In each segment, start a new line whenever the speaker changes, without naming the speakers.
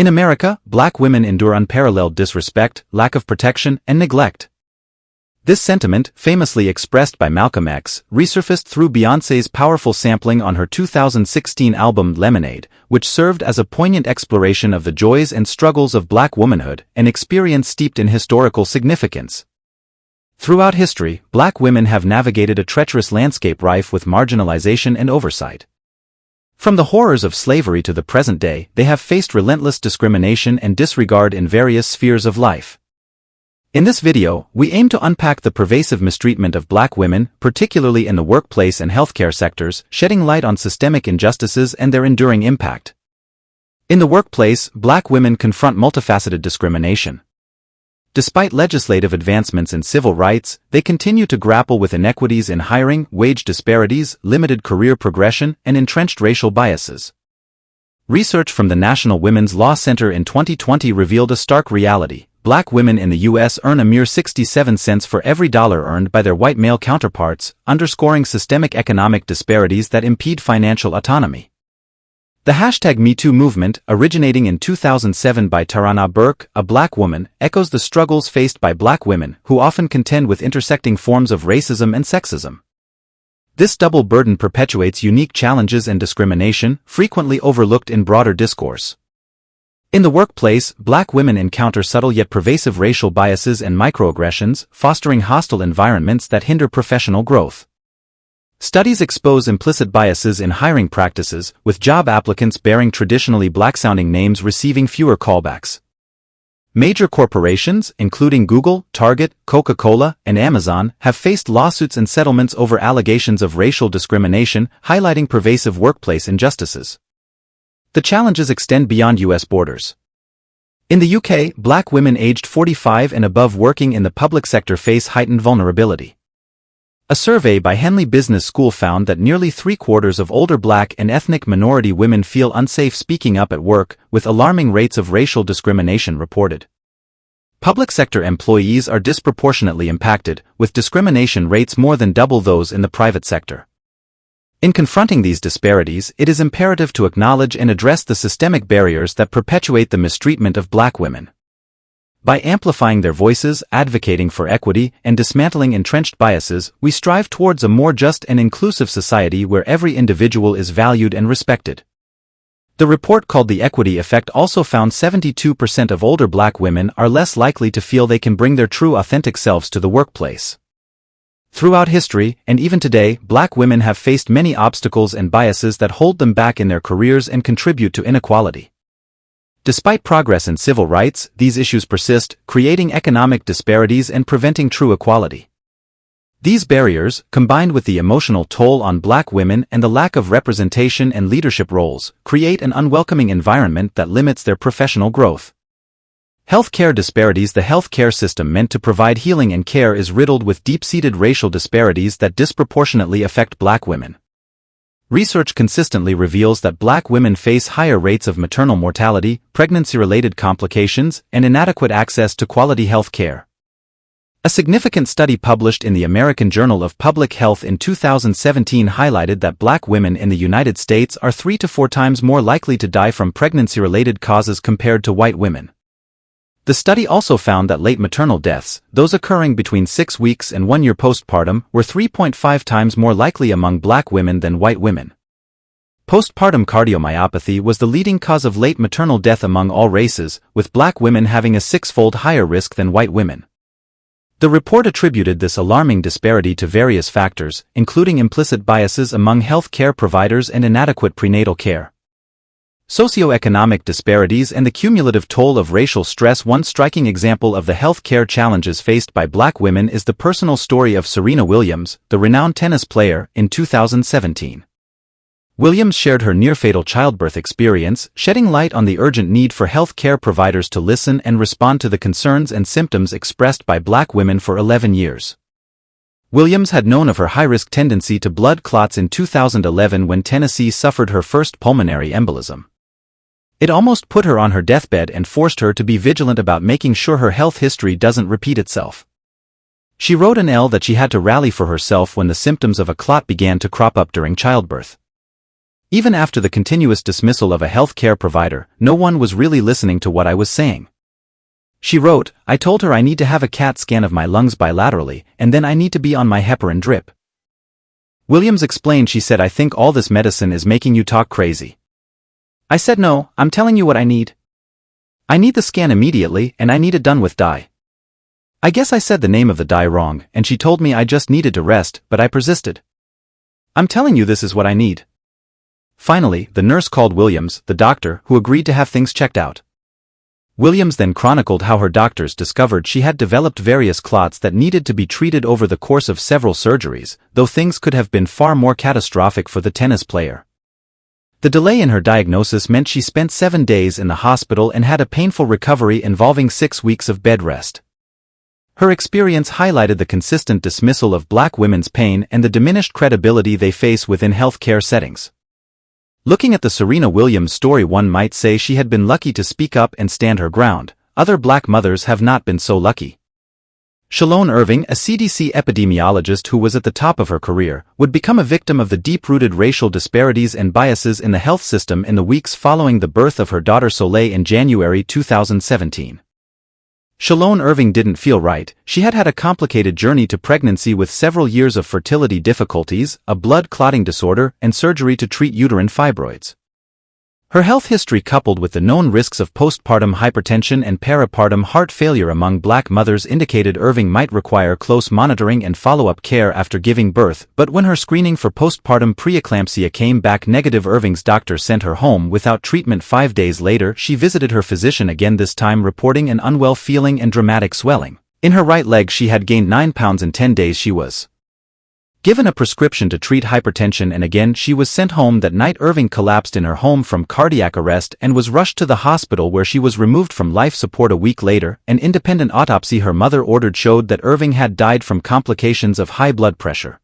In America, black women endure unparalleled disrespect, lack of protection, and neglect. This sentiment, famously expressed by Malcolm X, resurfaced through Beyoncé's powerful sampling on her 2016 album Lemonade, which served as a poignant exploration of the joys and struggles of black womanhood, an experience steeped in historical significance. Throughout history, black women have navigated a treacherous landscape rife with marginalization and oversight. From the horrors of slavery to the present day, they have faced relentless discrimination and disregard in various spheres of life. In this video, we aim to unpack the pervasive mistreatment of black women, particularly in the workplace and healthcare sectors, shedding light on systemic injustices and their enduring impact. In the workplace, black women confront multifaceted discrimination. Despite legislative advancements in civil rights, they continue to grapple with inequities in hiring, wage disparities, limited career progression, and entrenched racial biases. Research from the National Women's Law Center in 2020 revealed a stark reality. Black women in the U.S. earn a mere 67 cents for every dollar earned by their white male counterparts, underscoring systemic economic disparities that impede financial autonomy. The #MeToo movement, originating in 2007 by Tarana Burke, a black woman, echoes the struggles faced by black women, who often contend with intersecting forms of racism and sexism. This double burden perpetuates unique challenges and discrimination, frequently overlooked in broader discourse. In the workplace, black women encounter subtle yet pervasive racial biases and microaggressions, fostering hostile environments that hinder professional growth. Studies expose implicit biases in hiring practices, with job applicants bearing traditionally black-sounding names receiving fewer callbacks. Major corporations, including Google, Target, Coca-Cola, and Amazon, have faced lawsuits and settlements over allegations of racial discrimination, highlighting pervasive workplace injustices. The challenges extend beyond U.S. borders. In the UK, black women aged 45 and above working in the public sector face heightened vulnerability. A survey by Henley Business School found that nearly 3/4 of older black and ethnic minority women feel unsafe speaking up at work, with alarming rates of racial discrimination reported. Public sector employees are disproportionately impacted, with discrimination rates more than double those in the private sector. In confronting these disparities, it is imperative to acknowledge and address the systemic barriers that perpetuate the mistreatment of black women. By amplifying their voices, advocating for equity, and dismantling entrenched biases, we strive towards a more just and inclusive society where every individual is valued and respected. The report called The Equity Effect also found 72% of older black women are less likely to feel they can bring their true authentic selves to the workplace. Throughout history, and even today, black women have faced many obstacles and biases that hold them back in their careers and contribute to inequality. Despite progress in civil rights, these issues persist, creating economic disparities and preventing true equality. These barriers, combined with the emotional toll on black women and the lack of representation and leadership roles, create an unwelcoming environment that limits their professional growth. Healthcare disparities. The healthcare system meant to provide healing and care is riddled with deep-seated racial disparities that disproportionately affect black women. Research consistently reveals that black women face higher rates of maternal mortality, pregnancy-related complications, and inadequate access to quality health care. A significant study published in the American Journal of Public Health in 2017 highlighted that black women in the United States are 3 to 4 times more likely to die from pregnancy-related causes compared to white women. The study also found that late maternal deaths, those occurring between 6 weeks and 1 year postpartum, were 3.5 times more likely among black women than white women. Postpartum cardiomyopathy was the leading cause of late maternal death among all races, with black women having a 6-fold higher risk than white women. The report attributed this alarming disparity to various factors, including implicit biases among health care providers and inadequate prenatal care. Socioeconomic disparities and the cumulative toll of racial stress. One striking example of the health care challenges faced by black women is the personal story of Serena Williams, the renowned tennis player, in 2017. Williams shared her near-fatal childbirth experience, shedding light on the urgent need for health care providers to listen and respond to the concerns and symptoms expressed by black women for 11 years. Williams had known of her high-risk tendency to blood clots in 2011 when Tennessee suffered her first pulmonary embolism. It almost put her on her deathbed and forced her to be vigilant about making sure her health history doesn't repeat itself. She wrote in Elle that she had to rally for herself when the symptoms of a clot began to crop up during childbirth. Even after the continuous dismissal of a health care provider, no one was really listening to what I was saying. She wrote, I told her I need to have a CAT scan of my lungs bilaterally, and then I need to be on my heparin drip. Williams explained. She said, I think all this medicine is making you talk crazy. I said, no, I'm telling you what I need. I need the scan immediately, and I need it done with dye. I guess I said the name of the dye wrong, and she told me I just needed to rest, but I persisted. I'm telling you this is what I need. Finally, the nurse called Williams, the doctor, who agreed to have things checked out. Williams then chronicled how her doctors discovered she had developed various clots that needed to be treated over the course of several surgeries, though things could have been far more catastrophic for the tennis player. The delay in her diagnosis meant she spent 7 days in the hospital and had a painful recovery involving 6 weeks of bed rest. Her experience highlighted the consistent dismissal of Black women's pain and the diminished credibility they face within healthcare settings. Looking at the Serena Williams story, one might say she had been lucky to speak up and stand her ground. Other Black mothers have not been so lucky. Shalone Irving, a CDC epidemiologist who was at the top of her career, would become a victim of the deep-rooted racial disparities and biases in the health system in the weeks following the birth of her daughter Soleil in January 2017. Shalone Irving didn't feel right. She had had a complicated journey to pregnancy with several years of fertility difficulties, a blood clotting disorder, and surgery to treat uterine fibroids. Her health history, coupled with the known risks of postpartum hypertension and peripartum heart failure among Black mothers, indicated Irving might require close monitoring and follow-up care after giving birth, but when her screening for postpartum preeclampsia came back negative, Irving's doctor sent her home without treatment. 5 days later, she visited her physician again, this time reporting an unwell feeling and dramatic swelling. In her right leg she had gained 9 pounds in 10 days. She was given a prescription to treat hypertension, and again she was sent home that night. Irving collapsed in her home from cardiac arrest and was rushed to the hospital, where she was removed from life support a week later. An independent autopsy her mother ordered showed that Irving had died from complications of high blood pressure.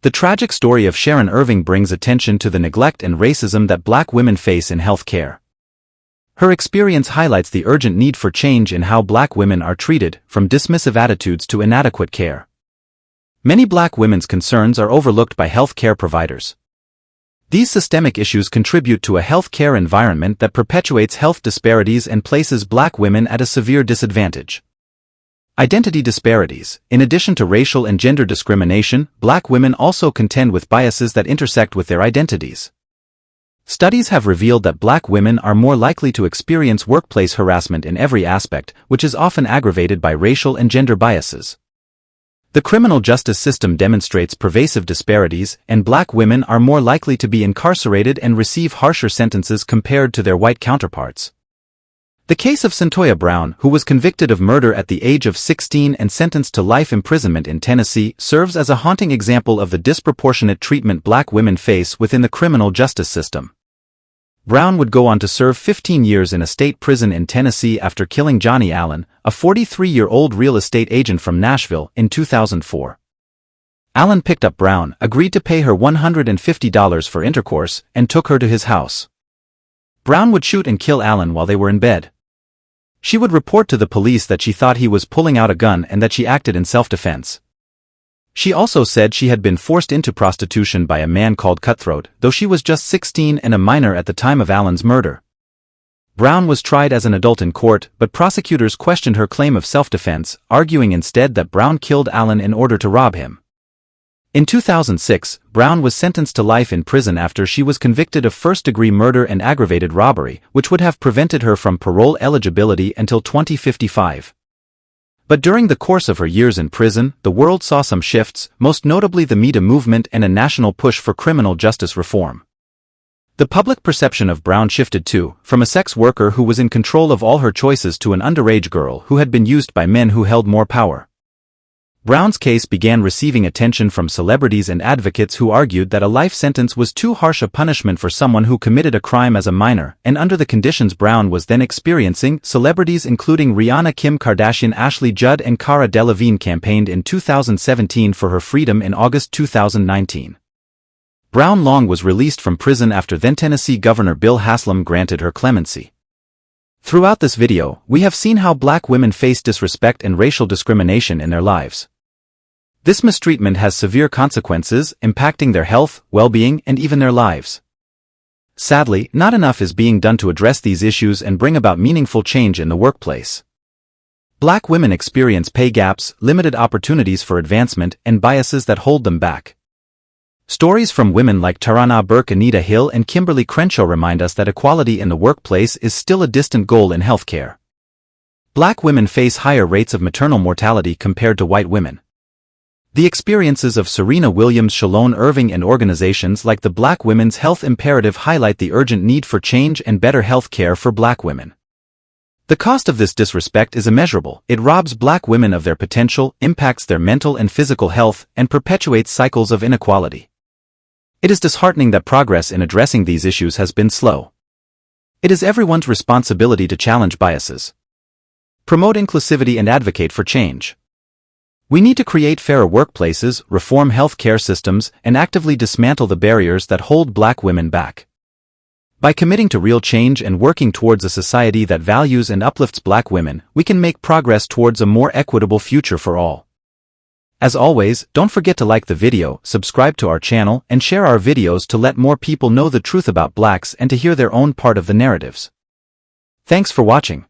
The tragic story of Sharon Irving brings attention to the neglect and racism that Black women face in health care. Her experience highlights the urgent need for change in how Black women are treated, from dismissive attitudes to inadequate care. Many Black women's concerns are overlooked by health care providers. These systemic issues contribute to a health care environment that perpetuates health disparities and places Black women at a severe disadvantage. Identity disparities. In addition to racial and gender discrimination, Black women also contend with biases that intersect with their identities. Studies have revealed that Black women are more likely to experience workplace harassment in every aspect, which is often aggravated by racial and gender biases. The criminal justice system demonstrates pervasive disparities, and Black women are more likely to be incarcerated and receive harsher sentences compared to their white counterparts. The case of Cyntoia Brown, who was convicted of murder at the age of 16 and sentenced to life imprisonment in Tennessee, serves as a haunting example of the disproportionate treatment Black women face within the criminal justice system. Brown would go on to serve 15 years in a state prison in Tennessee after killing Johnny Allen, a 43-year-old real estate agent from Nashville, in 2004. Allen picked up Brown, agreed to pay her $150 for intercourse, and took her to his house. Brown would shoot and kill Allen while they were in bed. She would report to the police that she thought he was pulling out a gun and that she acted in self-defense. She also said she had been forced into prostitution by a man called Cutthroat, though she was just 16 and a minor at the time of Allen's murder. Brown was tried as an adult in court, but prosecutors questioned her claim of self-defense, arguing instead that Brown killed Allen in order to rob him. In 2006, Brown was sentenced to life in prison after she was convicted of first-degree murder and aggravated robbery, which would have prevented her from parole eligibility until 2055. But during the course of her years in prison, the world saw some shifts, most notably the Me Too movement and a national push for criminal justice reform. The public perception of Brown shifted too, from a sex worker who was in control of all her choices to an underage girl who had been used by men who held more power. Brown's case began receiving attention from celebrities and advocates who argued that a life sentence was too harsh a punishment for someone who committed a crime as a minor, and under the conditions Brown was then experiencing. Celebrities including Rihanna, Kim Kardashian, Ashley Judd, and Cara Delevingne campaigned in 2017 for her freedom. In August 2019, Brown Long was released from prison after then Tennessee Governor Bill Haslam granted her clemency. Throughout this video, we have seen how Black women face disrespect and racial discrimination in their lives. This mistreatment has severe consequences, impacting their health, well-being, and even their lives. Sadly, not enough is being done to address these issues and bring about meaningful change in the workplace. Black women experience pay gaps, limited opportunities for advancement, and biases that hold them back. Stories from women like Tarana Burke, Anita Hill, and Kimberly Crenshaw remind us that equality in the workplace is still a distant goal in healthcare. Black women face higher rates of maternal mortality compared to white women. The experiences of Serena Williams, Shalone Irving, and organizations like the Black Women's Health Imperative highlight the urgent need for change and better health care for Black women. The cost of this disrespect is immeasurable. It robs Black women of their potential, impacts their mental and physical health, and perpetuates cycles of inequality. It is disheartening that progress in addressing these issues has been slow. It is everyone's responsibility to challenge biases, promote inclusivity, and advocate for change. We need to create fairer workplaces, reform healthcare systems, and actively dismantle the barriers that hold Black women back. By committing to real change and working towards a society that values and uplifts Black women, we can make progress towards a more equitable future for all. As always, don't forget to like the video, subscribe to our channel, and share our videos to let more people know the truth about Blacks and to hear their own part of the narratives. Thanks for watching.